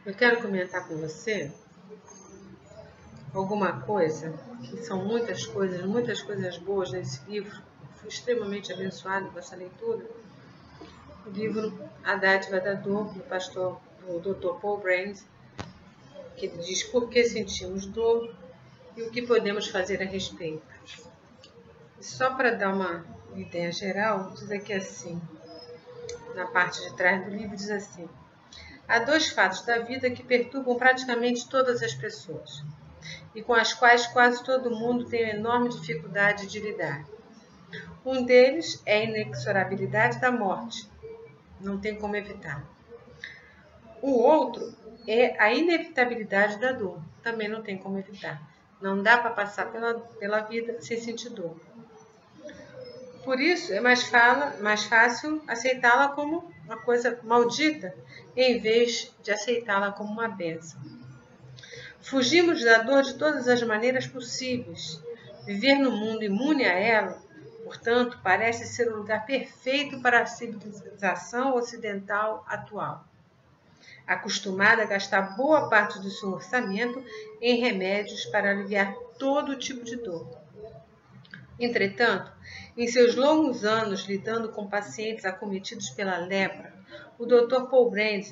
Eu quero comentar com você alguma coisa, que são muitas coisas boas nesse livro. Fui extremamente abençoada com essa leitura. O livro A Dádiva da Dor, do Dr. Paul Brand, que ele diz por que sentimos dor e o que podemos fazer a respeito. E só para dar uma ideia geral, diz aqui assim, na parte de trás do livro, diz assim: há dois fatos da vida que perturbam praticamente todas as pessoas e com as quais quase todo mundo tem enorme dificuldade de lidar. Um deles é a inexorabilidade da morte, não tem como evitar. O outro é a inevitabilidade da dor, também não tem como evitar. Não dá para passar pela vida sem sentir dor. Por isso é mais fácil aceitá-la como uma coisa maldita, em vez de aceitá-la como uma bênção. Fugimos da dor de todas as maneiras possíveis. Viver no mundo imune a ela, portanto, parece ser o lugar perfeito para a civilização ocidental atual, acostumada a gastar boa parte do seu orçamento em remédios para aliviar todo tipo de dor. Entretanto, em seus longos anos lidando com pacientes acometidos pela lepra, o Dr. Paul Brand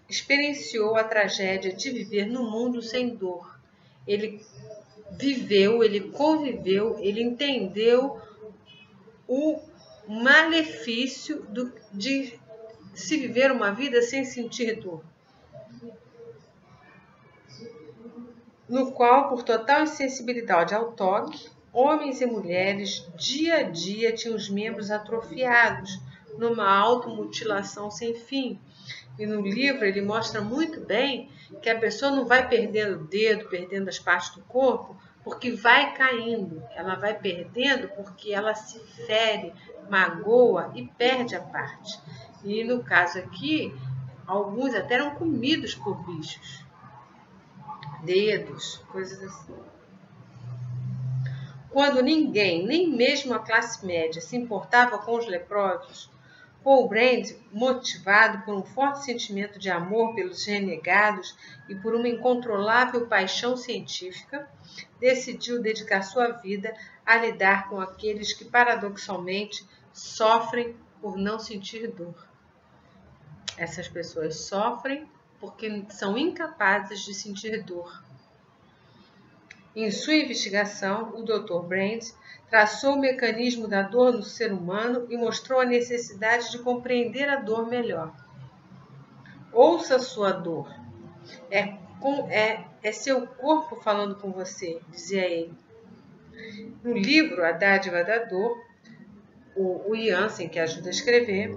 experienciou a tragédia de viver no mundo sem dor. Ele viveu, ele conviveu, ele entendeu o malefício de se viver uma vida sem sentir dor, no qual, por total insensibilidade ao toque, homens e mulheres, dia a dia, tinham os membros atrofiados numa automutilação sem fim. E no livro ele mostra muito bem que a pessoa não vai perdendo o dedo, perdendo as partes do corpo, porque vai caindo. Ela vai perdendo porque ela se fere, magoa e perde a parte. E no caso aqui, alguns até eram comidos por bichos. Dedos, coisas assim. Quando ninguém, nem mesmo a classe média, se importava com os leprosos, Paul Brand, motivado por um forte sentimento de amor pelos renegados e por uma incontrolável paixão científica, decidiu dedicar sua vida a lidar com aqueles que, paradoxalmente, sofrem por não sentir dor. Essas pessoas sofrem porque são incapazes de sentir dor. Em sua investigação, o Dr. Brand traçou o mecanismo da dor no ser humano e mostrou a necessidade de compreender a dor melhor. Ouça sua dor. É seu corpo falando com você, dizia ele. No livro A Dádiva da Dor, o Jansen, que ajuda a escrever,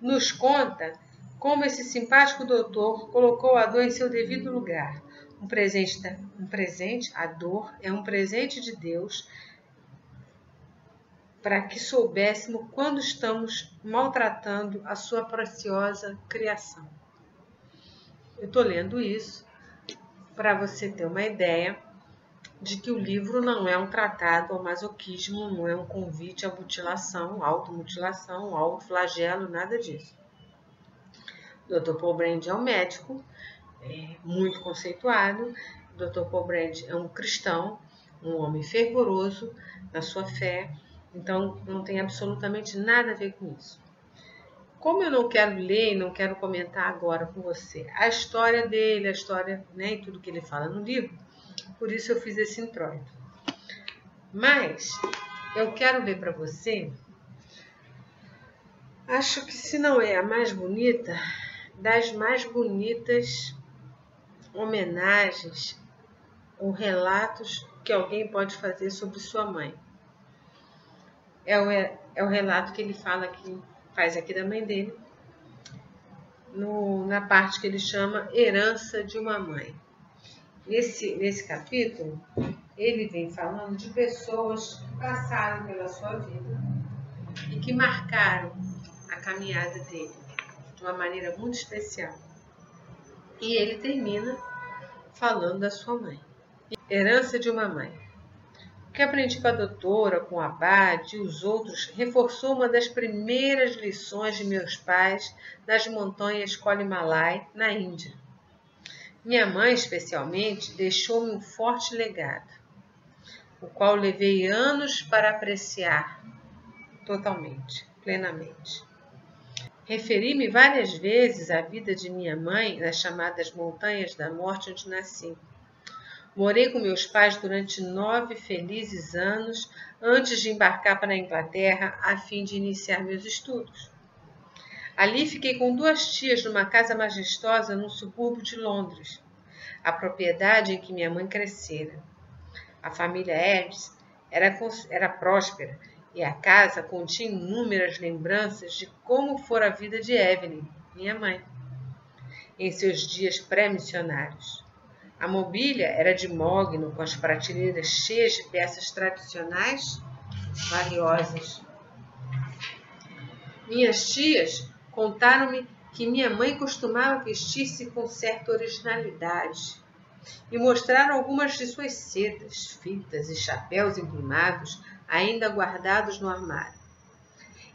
nos conta como esse simpático doutor colocou a dor em seu devido lugar. A dor é um presente de Deus para que soubéssemos quando estamos maltratando a sua preciosa criação. Eu estou lendo isso para você ter uma ideia de que o livro não é um tratado ao masoquismo, não é um convite à mutilação, automutilação, autoflagelo, nada disso. O Dr. Paul Brand é um médico, muito conceituado. O Dr. Paul Brand é um cristão, um homem fervoroso na sua fé, então não tem absolutamente nada a ver com isso. Como eu não quero ler e não quero comentar agora com você a história dele, e tudo que ele fala no livro, por isso eu fiz esse introito. Mas eu quero ler para você, acho que se não é a mais bonita, das mais bonitas homenagens ou relatos que alguém pode fazer sobre sua mãe. É o relato que ele faz aqui da mãe dele, na parte que ele chama Herança de uma Mãe. Nesse capítulo, ele vem falando de pessoas que passaram pela sua vida e que marcaram a caminhada dele de uma maneira muito especial. E ele termina falando da sua mãe. Herança de uma Mãe. O que aprendi com a doutora, com o abade e os outros reforçou uma das primeiras lições de meus pais nas montanhas Kolimalai, na Índia. Minha mãe, especialmente, deixou-me um forte legado, o qual levei anos para apreciar totalmente, plenamente. Referi-me várias vezes à vida de minha mãe nas chamadas Montanhas da Morte, onde nasci. Morei com meus pais durante 9 felizes anos antes de embarcar para a Inglaterra a fim de iniciar meus estudos. Ali fiquei com 2 tias numa casa majestosa num subúrbio de Londres, a propriedade em que minha mãe crescera. A família Edds era próspera e a casa continha inúmeras lembranças de como fora a vida de Evelyn, minha mãe, em seus dias pré-missionários. A mobília era de mogno, com as prateleiras cheias de peças tradicionais valiosas. Minhas tias contaram-me que minha mãe costumava vestir-se com certa originalidade e mostraram algumas de suas sedas, fitas e chapéus englumados ainda guardados no armário.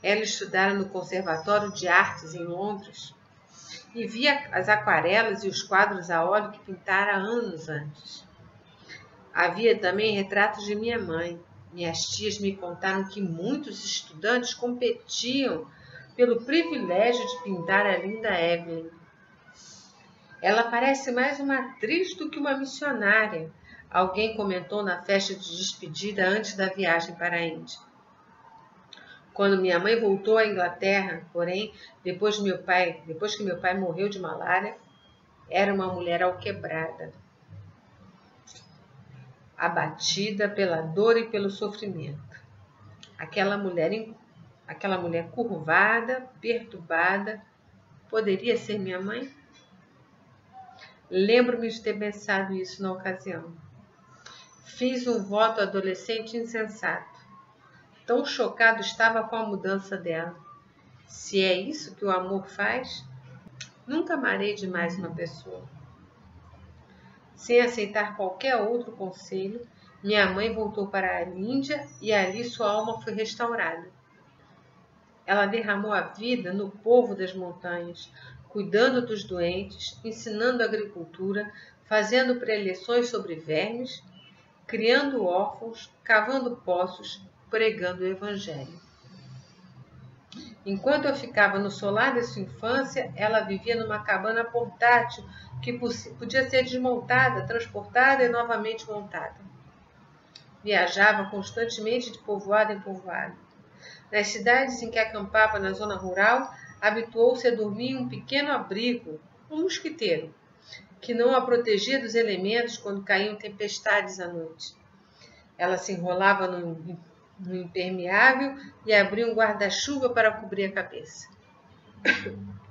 Ela estudara no Conservatório de Artes em Londres e via as aquarelas e os quadros a óleo que pintara anos antes. Havia também retratos de minha mãe. Minhas tias me contaram que muitos estudantes competiam pelo privilégio de pintar a linda Evelyn. Ela parece mais uma atriz do que uma missionária, alguém comentou na festa de despedida antes da viagem para a Índia. Quando minha mãe voltou à Inglaterra, porém, depois que meu pai morreu de malária, era uma mulher alquebrada, abatida pela dor e pelo sofrimento. Aquela mulher curvada, perturbada, poderia ser minha mãe? Lembro-me de ter pensado isso na ocasião. Fiz um voto adolescente insensato. Tão chocado estava com a mudança dela. Se é isso que o amor faz, nunca amarei demais uma pessoa. Sem aceitar qualquer outro conselho, minha mãe voltou para a Índia e ali sua alma foi restaurada. Ela derramou a vida no povo das montanhas, cuidando dos doentes, ensinando agricultura, fazendo preleções sobre vermes, criando órfãos, cavando poços, pregando o evangelho. Enquanto eu ficava no solar de sua infância, ela vivia numa cabana portátil que podia ser desmontada, transportada e novamente montada. Viajava constantemente de povoado em povoado. Nas cidades em que acampava na zona rural, habituou-se a dormir em um pequeno abrigo, um mosquiteiro, que não a protegia dos elementos quando caíam tempestades à noite. Ela se enrolava no impermeável e abria um guarda-chuva para cobrir a cabeça.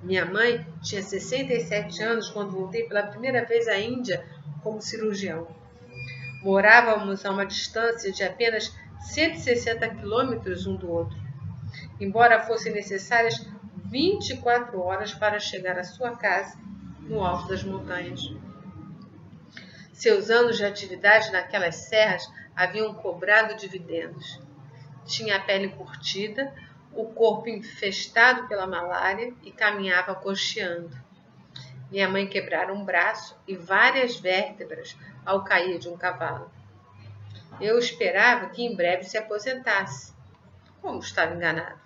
Minha mãe tinha 67 anos quando voltei pela primeira vez à Índia como cirurgião. Morávamos a uma distância de apenas 160 quilômetros um do outro, embora fossem necessárias 24 horas para chegar à sua casa no alto das montanhas. Seus anos de atividade naquelas serras haviam cobrado dividendos. Tinha a pele curtida, o corpo infestado pela malária e caminhava coxeando. Minha mãe quebrara um braço e várias vértebras ao cair de um cavalo. Eu esperava que em breve se aposentasse. Como estava enganado?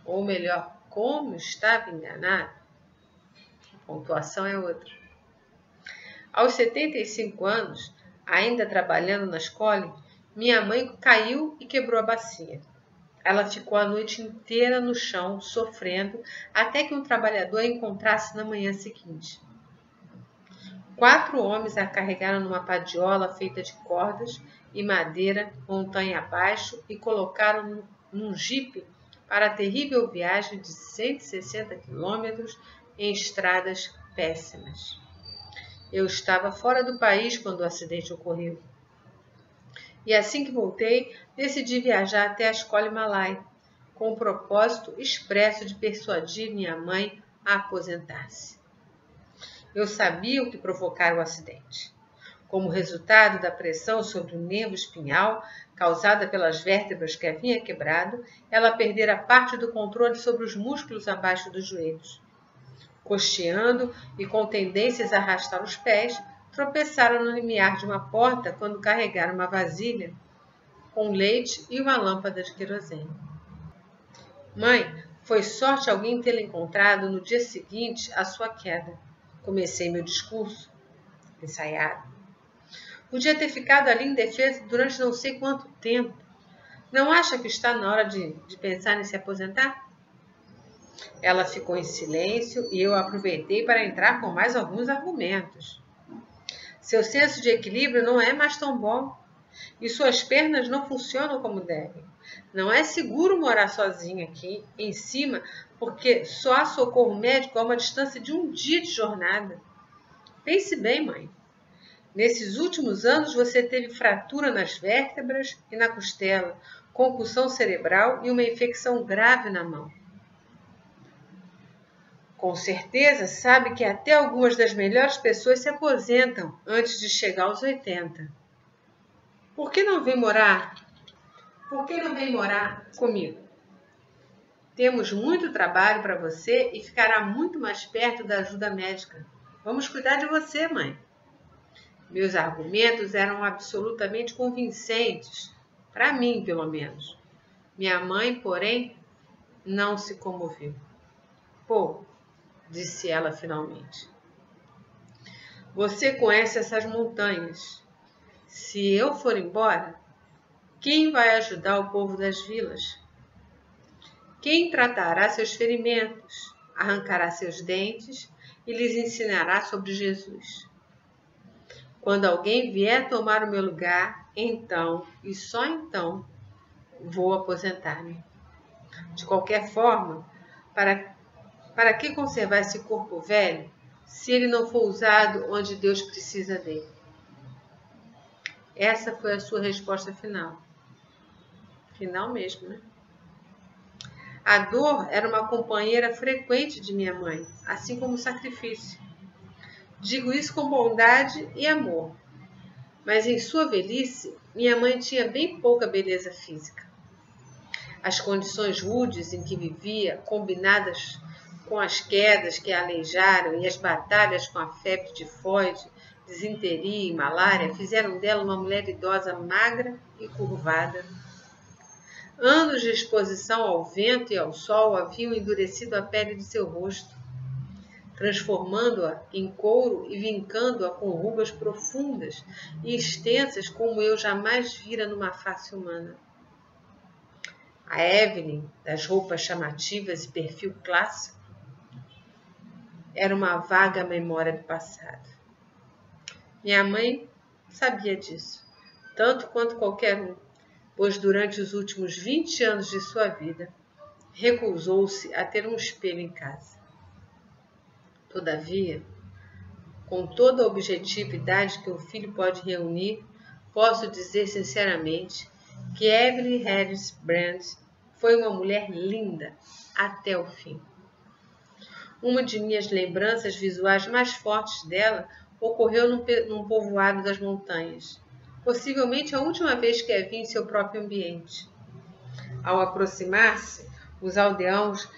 Ou melhor, como estava enganado? A pontuação é outra. Aos 75 anos, ainda trabalhando na escola, minha mãe caiu e quebrou a bacia. Ela ficou a noite inteira no chão, sofrendo, até que um trabalhador a encontrasse na manhã seguinte. 4 homens a carregaram numa padiola feita de cordas e madeira, montanha abaixo, e colocaram num jipe para a terrível viagem de 160 quilômetros em estradas péssimas. Eu estava fora do país quando o acidente ocorreu. E assim que voltei, decidi viajar até a escola Himalaia, com o propósito expresso de persuadir minha mãe a aposentar-se. Eu sabia o que provocara o acidente. Como resultado da pressão sobre o nervo espinhal, causada pelas vértebras que havia quebrado, ela perdera parte do controle sobre os músculos abaixo dos joelhos. Costeando e com tendências a arrastar os pés, tropeçaram no limiar de uma porta quando carregaram uma vasilha com leite e uma lâmpada de querosene. Mãe, foi sorte alguém tê-la encontrado no dia seguinte à sua queda. Comecei meu discurso, ensaiado. Podia ter ficado ali indefeso durante não sei quanto tempo. Não acha que está na hora de pensar em se aposentar? Ela ficou em silêncio e eu aproveitei para entrar com mais alguns argumentos. Seu senso de equilíbrio não é mais tão bom e suas pernas não funcionam como devem. Não é seguro morar sozinha aqui, em cima, porque só há socorro médico a uma distância de um dia de jornada. Pense bem, mãe. Nesses últimos anos você teve fratura nas vértebras e na costela, concussão cerebral e uma infecção grave na mão. Com certeza sabe que até algumas das melhores pessoas se aposentam antes de chegar aos 80. Por que não vem morar comigo? Temos muito trabalho para você e ficará muito mais perto da ajuda médica. Vamos cuidar de você, mãe. Meus argumentos eram absolutamente convincentes, para mim, pelo menos. Minha mãe, porém, não se comoveu. Pô, disse ela finalmente. Você conhece essas montanhas. Se eu for embora, quem vai ajudar o povo das vilas? Quem tratará seus ferimentos, arrancará seus dentes e lhes ensinará sobre Jesus? Quando alguém vier tomar o meu lugar, então, e só então, vou aposentar-me. De qualquer forma, para que conservar esse corpo velho, se ele não for usado onde Deus precisa dele? Essa foi a sua resposta final. Final mesmo, né? A dor era uma companheira frequente de minha mãe, assim como o sacrifício. Digo isso com bondade e amor. Mas em sua velhice, minha mãe tinha bem pouca beleza física. As condições rudes em que vivia, combinadas com as quedas que a aleijaram e as batalhas com a febre tifoide, disenteria e malária, fizeram dela uma mulher idosa magra e curvada. Anos de exposição ao vento e ao sol haviam endurecido a pele de seu rosto, transformando-a em couro e vincando-a com rugas profundas e extensas como eu jamais vira numa face humana. A Evelyn, das roupas chamativas e perfil clássico, era uma vaga memória do passado. Minha mãe sabia disso, tanto quanto qualquer um, pois durante os últimos 20 anos de sua vida, recusou-se a ter um espelho em casa. Todavia, com toda a objetividade que um filho pode reunir, posso dizer sinceramente que Evelyn Harris Brand foi uma mulher linda até o fim. Uma de minhas lembranças visuais mais fortes dela ocorreu num povoado das montanhas, possivelmente a última vez que a vi em seu próprio ambiente. Ao aproximar-se, os aldeãos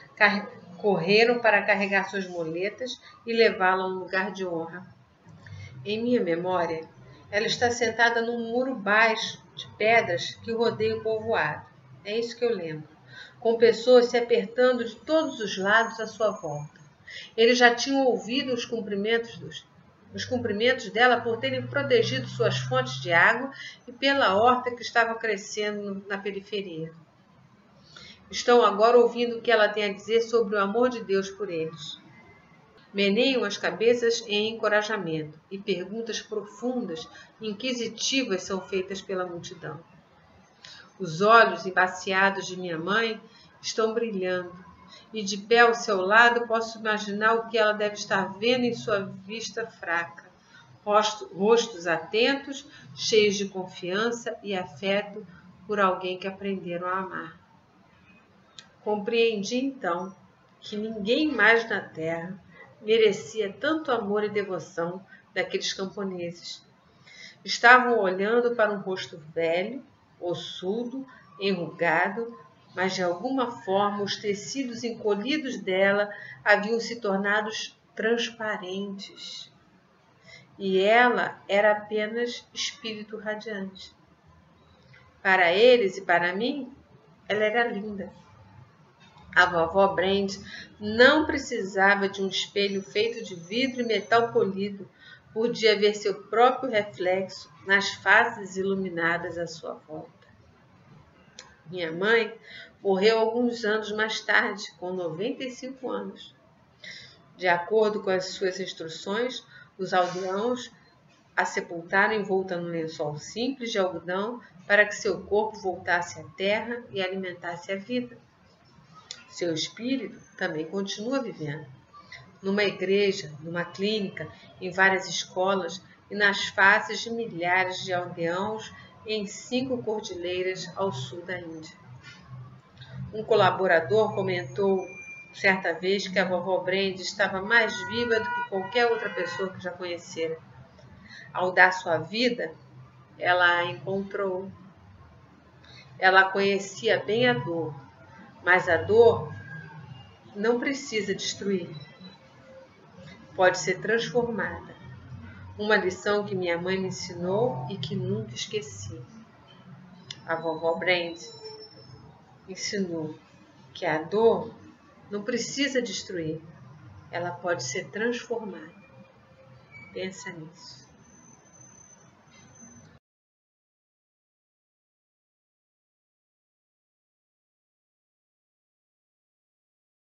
correram para carregar suas muletas e levá-la a um lugar de honra. Em minha memória, ela está sentada num muro baixo de pedras que rodeia o povoado. É isso que eu lembro, com pessoas se apertando de todos os lados à sua volta. Eles já tinham ouvido os cumprimentos dela por terem protegido suas fontes de água e pela horta que estava crescendo na periferia. Estão agora ouvindo o que ela tem a dizer sobre o amor de Deus por eles. Meneiam as cabeças em encorajamento e perguntas profundas e inquisitivas são feitas pela multidão. Os olhos embaciados de minha mãe estão brilhando e de pé ao seu lado posso imaginar o que ela deve estar vendo em sua vista fraca. Rostos atentos, cheios de confiança e afeto por alguém que aprenderam a amar. Compreendi então que ninguém mais na terra merecia tanto amor e devoção daqueles camponeses. Estavam olhando para um rosto velho, ossudo, enrugado, mas de alguma forma os tecidos encolhidos dela haviam se tornado transparentes. E ela era apenas espírito radiante. Para eles e para mim, ela era linda. A vovó Brand não precisava de um espelho feito de vidro e metal polido. Podia ver seu próprio reflexo nas faces iluminadas à sua volta. Minha mãe morreu alguns anos mais tarde, com 95 anos. De acordo com as suas instruções, os aldeãos a sepultaram envolta num lençol simples de algodão para que seu corpo voltasse à terra e alimentasse a vida. Seu espírito também continua vivendo. Numa igreja, numa clínica, em várias escolas e nas faces de milhares de aldeãos em 5 cordilheiras ao sul da Índia. Um colaborador comentou certa vez que a vovó Brand estava mais viva do que qualquer outra pessoa que já conhecera. Ao dar sua vida, ela a encontrou. Ela conhecia bem a dor, mas a dor não precisa destruir. Pode ser transformada. Uma lição que minha mãe me ensinou e que nunca esqueci. A vovó Brand ensinou que a dor não precisa destruir. Ela pode ser transformada. Pensa nisso.